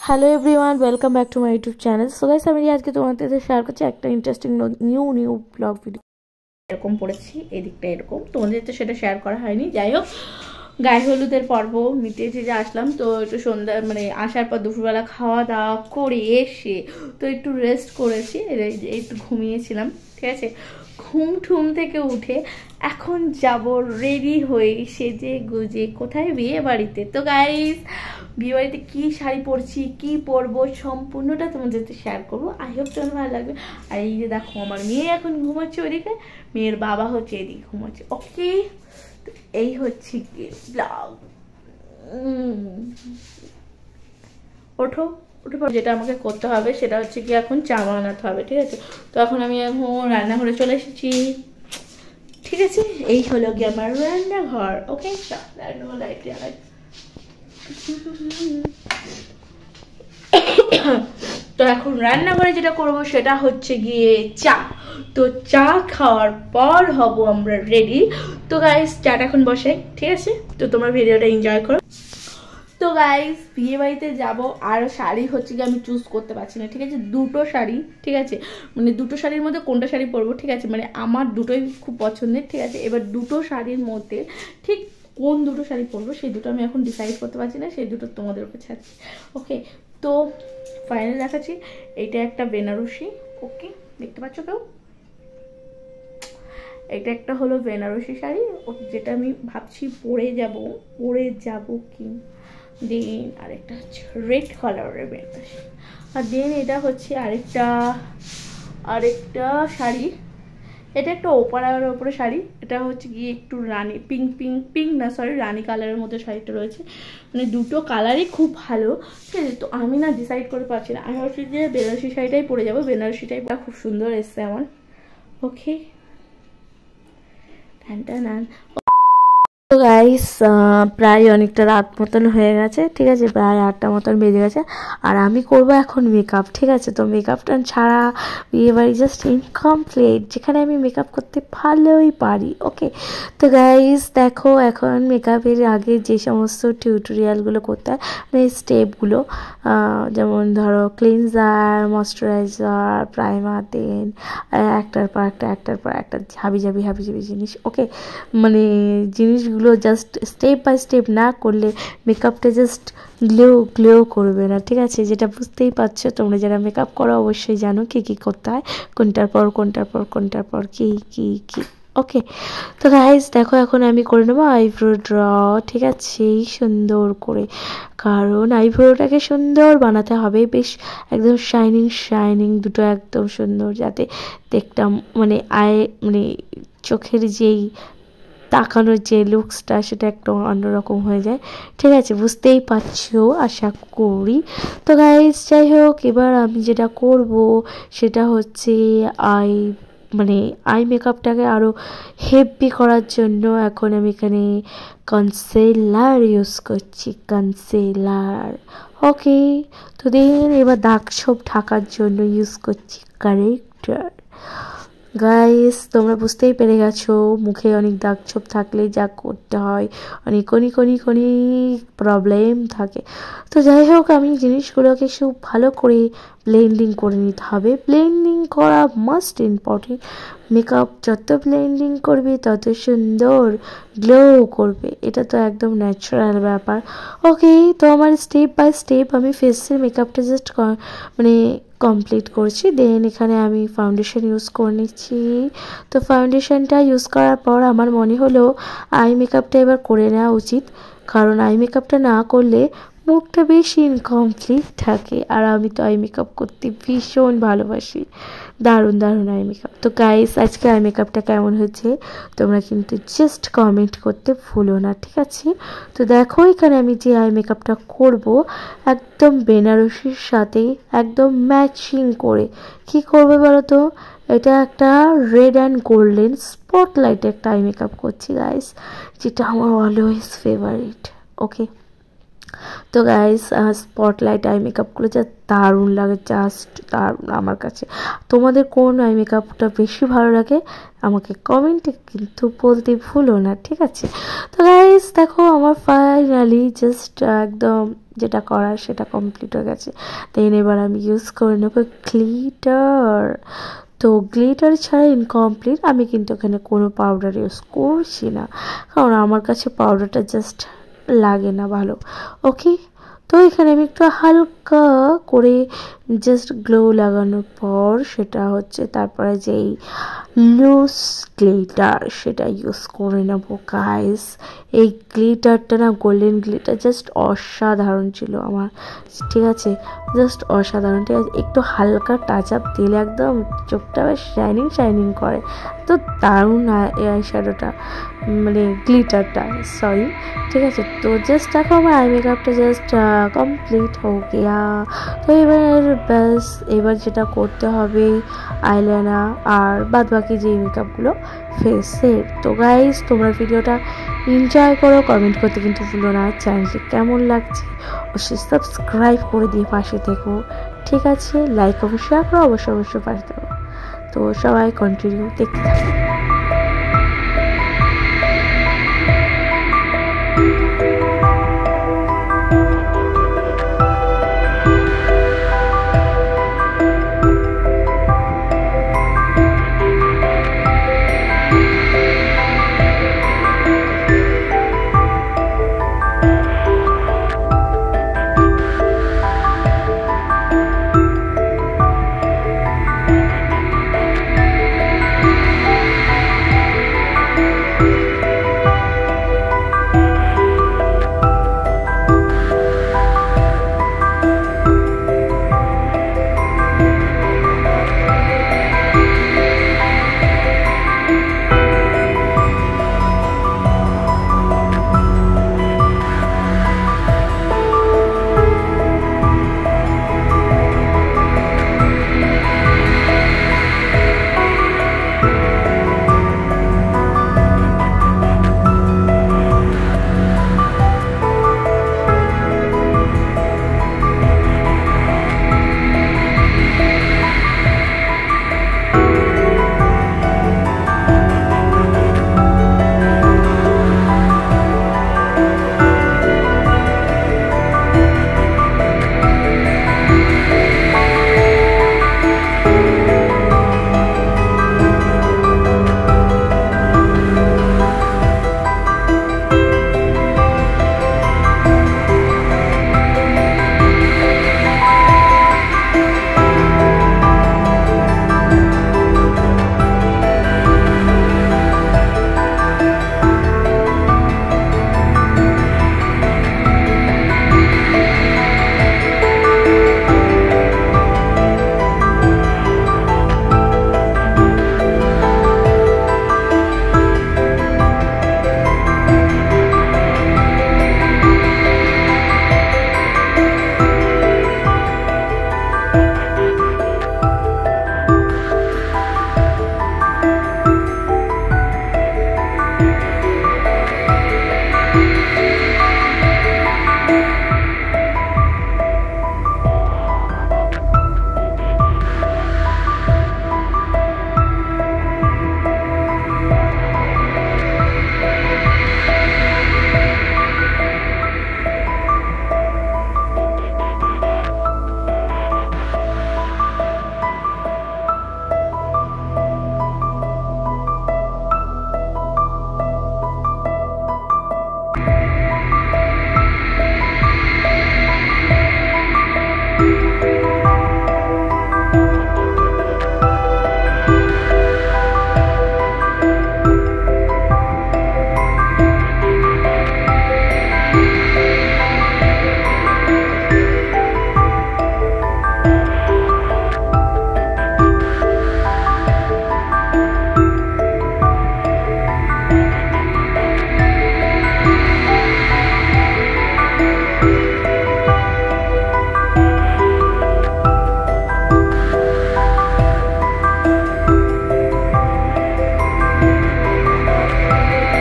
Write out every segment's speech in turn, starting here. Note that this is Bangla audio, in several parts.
Hello everyone, welcome back to my YouTube channel. So guys, আমি আজকে তোমাদের সাথে শেয়ার করছি একটা ইন্টারেস্টিং নিউ ব্লগ ভিডিও। এরকম পড়েছি, এদিকটা এরকম, তোমাদের তো সেটা শেয়ার করা হয়নি। যাই হোক, গায়ে হলুদের পর্ব মিটে যে আসলাম, তো একটু সন্ধ্যা মানে আসার পর দুপুরবেলা খাওয়া দাওয়া করে এসে তো একটু রেস্ট করেছি, একটু ঘুমিয়েছিলাম, ঠিক আছে। ঘুম ঠুম থেকে উঠে এখন যাব রেডি হয়ে সেজে গুজে কোথায়, বিয়ে বাড়িতে। তো গাইস, বিয়ে বাড়িতে কী শাড়ি পরছি, কি পরবো, সম্পূর্ণটা তোমাদের সাথে শেয়ার করবো। আই হোপ তোমার ভালো লাগবে। আর এই যে দেখো, আমার মেয়ে এখন ঘুমাচ্ছে ওদিকে, মেয়ের বাবা হচ্ছে এদিকে ঘুমাচ্ছে। ওকে, তো এই হচ্ছে গিয়ে ব্লগ। ওঠো ওঠো, যেটা আমাকে করতে হবে সেটা হচ্ছে কি এখন চা বানাতে হবে, ঠিক আছে। তো এখন আমি এখন রান্নাঘরে চলে এসেছি, ঠিক আছে। এই হলো কি আমার রান্নাঘর। ওকে, লাইট জ্বালাই। তো এখন রান্নাঘরে যেটা করবো সেটা হচ্ছে গিয়ে চা। তো চা খাওয়ার পর হব আমরা রেডি। তো গাইস, চাটা এখন বসে, ঠিক আছে। তো তোমরা ভিডিওটা এনজয় করো। তো গাইস, বিয়ে বাড়িতে যাবো, আর শাড়ি হচ্ছে কি আমি চুজ করতে পারছি না, ঠিক আছে। দুটো শাড়ি, ঠিক আছে, মানে দুটো শাড়ির মধ্যে কোনটা শাড়ি পরবো, ঠিক আছে। মানে আমার দুটোই খুব পছন্দের, ঠিক আছে। এবার দুটো শাড়ির মধ্যে ঠিক কোন দুটো শাড়ি পরবো সেই দুটো আমি এখন ডিসাইড করতে পারছি না, সেই দুটো তোমাদের উপর ছাড়ছি। ওকে, তো ফাইনাল দেখাচ্ছি। এইটা একটা বেনারসি, ওকে, দেখতে পাচ্ছ কেউ? এটা একটা হলো বেনারসি শাড়ি, যেটা আমি ভাবছি পরে যাব কি। দেন আরেকটা হচ্ছে রেড কালারের বেনারসি। আর দেন এটা হচ্ছে আরেকটা শাড়ি। এটা একটা ওপারার ওপরে শাড়ি, এটা হচ্ছে গিয়ে একটু রানি পিঙ্ক না, সরি, রানি কালারের মধ্যে শাড়িটা রয়েছে। মানে দুটো কালারই খুব ভালো, ঠিক আছে। তো আমি না ডিসাইড করতে পারছি না, আমি ভাবছি যে বেনারসি শাড়িটাই পরে যাবো। বেনারসিটাই খুব সুন্দর এসছে আমার। ওকে, তো গাইস, প্রায় অনেকটা রাত মতন হয়ে গেছে, ঠিক আছে, প্রায় 8টা মতন বেজে গেছে। আর আমি করব এখন মেকআপ, ঠিক আছে। তো মেকআপটা ছাড়া বিয়ে বাড়ি জাস্ট ইনকমপ্লিট, যেখানে আমি মেকআপ করতে ভালোই পারি। ওকে, তো গাইস দেখো, এখন মেকআপের আগে যে সমস্ত টিউটোরিয়ালগুলো করতে হয়, মানে স্টেপগুলো, যেমন ধরো ক্লিনজার, ময়শ্চারাইজার, প্রাইমার, দেন একটার পর একটা হাবি জাবি জিনিস। ওকে, মানে জিনিসগুলো জাস্ট স্টেপ বাই স্টেপ না করলে মেকআপটা জাস্ট গ্লো করবে না, ঠিক আছে। যেটা বুঝতেই পারছো, তোমরা যারা মেকআপ করো অবশ্যই জানো কি করতে হয়, কোনটার পর কি। ওকে, তো গাইস দেখো, এখন আমি করে নেবো আইব্রো ড্র, ঠিক আছে, সুন্দর করে। কারণ আইব্রোটাকে সুন্দর বানাতে হবে, বেশ একদম শাইনিং দুটো একদম সুন্দর, যাতে দেখতাম মানে মানে চোখের যেই তাকানোর যে লুকসটা সেটা একটু অন্যরকম হয়ে যায়, ঠিক আছে, বুঝতেই পারছো আশা করি। তো গাইস যাই হোক, এবার আমি যেটা করব সেটা হচ্ছে আই মেকআপটাকে আরও হেভি করার জন্য এখন আমি এখানে কনসিলার ইউজ করছি, কনসিলার। ওকে, তো দেন এবার দাগ ছোপ ঢাকার জন্য ইউজ করছি কারেক্টার। গাইস, তোমরা বুঝতেই পেরে গেছো, মুখে অনেক দাগ ছোপ থাকলে যা করতে হয়, অনেক প্রবলেম থাকে। তো যাই হোক, আমি জিনিসগুলোকে খুব ভালো করে ব্লেন্ডিং করে নিতে হবে। ব্লেন্ডিং করা মাস্ট ইম্পর্টেন্ট। মেকআপ যত ব্লেন্ডিং করবে তত সুন্দর গ্লো করবে, এটা তো একদম ন্যাচারাল ব্যাপার। ওকে, তো আমার স্টেপ বাই স্টেপ আমি ফেসের মেকআপটা জাস্ট কমপ্লিট করছি। দেন এখানে আমি ফাউন্ডেশন ইউজ করে নিচ্ছি। তো ফাউন্ডেশনটা ইউজ করার পর আমার মনে হলো আই মেকআপটা এবার করে নেওয়া উচিত, কারণ আই মেকআপটা না করলে মুখটা বেশি ইনকমপ্লিট থাকে। আর আমি তো আই মেকআপ করতে ভীষণ ভালোবাসি, দারুণ আই মেকআপ। তো গাইস, আজকে আই মেকআপটা কেমন হয়েছে তোমরা কিন্তু জাস্ট কমেন্ট করতে ভুলো না, ঠিক আছে। তো দেখো, এখানে আমি যে আই মেকআপটা করব একদম বেনারসির সাথে একদম ম্যাচিং করে কি করবে বলো তো, এটা একটা রেড অ্যান্ড গোল্ডেন স্পটলাইট একটা আই মেকআপ করছি গাইস, যেটা আমার অলওয়েজ ফেভারিট। ওকে, তো গাইস স্পটলাইট আই মেকআপগুলো যা দারুণ লাগে, জাস্ট দারুণ আমার কাছে। তোমাদের কোন আই মেকআপটা বেশি ভালো লাগে আমাকে কমেন্টে কিন্তু বলতে ভুলো না, ঠিক আছে? তো গাইস দেখো আমার ফাইনালি জাস্ট একদম যেটা করার সেটা কমপ্লিট হয়ে গেছে। দেন এবার আমি ইউজ করে নেবো গ্লিটার। তো গ্লিটার ছাড়া ইনকমপ্লিট, আমি কিন্তু এখানে কোনো পাউডার ইউজ করছি না, কারণ আমার কাছে পাউডারটা জাস্ট লাগে না ভালো। ওকে, তো এখানে আমি একটু হালকা করে জাস্ট গ্লো লাগানোর পর সেটা হচ্ছে তারপরে যেই লুজ গ্লিটার সেটা ইউজ করে নেবো গাইস। এই গ্লিটারটা না, গোল্ডেন গ্লিটার, জাস্ট অসাধারণ ছিল আমার, ঠিক আছে? জাস্ট অসাধারণ, ঠিক আছে? একটু হালকা টাচ আপ দিলে একদম চোখটা শাইনিং শাইনিং করে। তো দারুণ আই শ্যাডোটা, মানে গ্লিটারটা, সরি, ঠিক আছে? তো জাস্ট দেখো আমার আই মেকআপটা জাস্ট কমপ্লিট হো গিয়া। তো এবার ব্যাস, এবার যেটা করতে হবে আইলাইনার আর বাদ বাকি যে মেকআপগুলো ফেসের। তো গাইস তোমরা ভিডিওটা এনজয় করো, কমেন্ট করতে কিন্তু ভুলো না, চ্যানেলটি কেমন লাগছে অবশ্যই সাবস্ক্রাইব করে দিয়ে পাশে থেকো, ঠিক আছে? লাইক এবং শেয়ার করো, অবশ্যই পাশে থেকো। তো সবাই কন্টিনিউ দেখতে থাকো।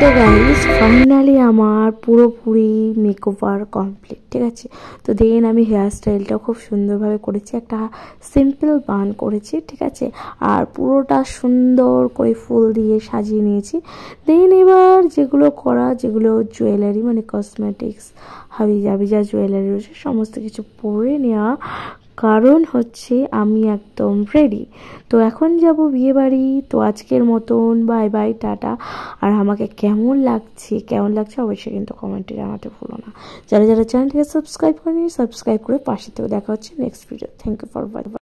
তো গাইস ফাইনালি আমার পুরোপুরি মেকওভার কমপ্লিট, ঠিক আছে। তো দেন আমি হেয়ার স্টাইলটা খুব সুন্দরভাবে করেছি, একটা সিম্পল বান করেছি, ঠিক আছে। আর পুরোটা সুন্দর করে ফুল দিয়ে সাজিয়ে নিয়েছি। দেন এবার যেগুলো জুয়েলারি মানে কসমেটিক্স হাবি যা জুয়েলারি রয়েছে সমস্ত কিছু পরে নেওয়া, কারণ হচ্ছে আমি একদম রেডি। তো এখন যাব বিয়ে বাড়ি। তো আজকের মতন বাই বাই, টাটা। আর আমাকে কেমন লাগছে অবশ্যই কিন্তু কমেন্টে জানাতে ভুলো না। যারা চ্যানেলটিকে সাবস্ক্রাইব করেনি সাবস্ক্রাইব করে পাশে থেকে দেখা হচ্ছে next video. Thank you for watching.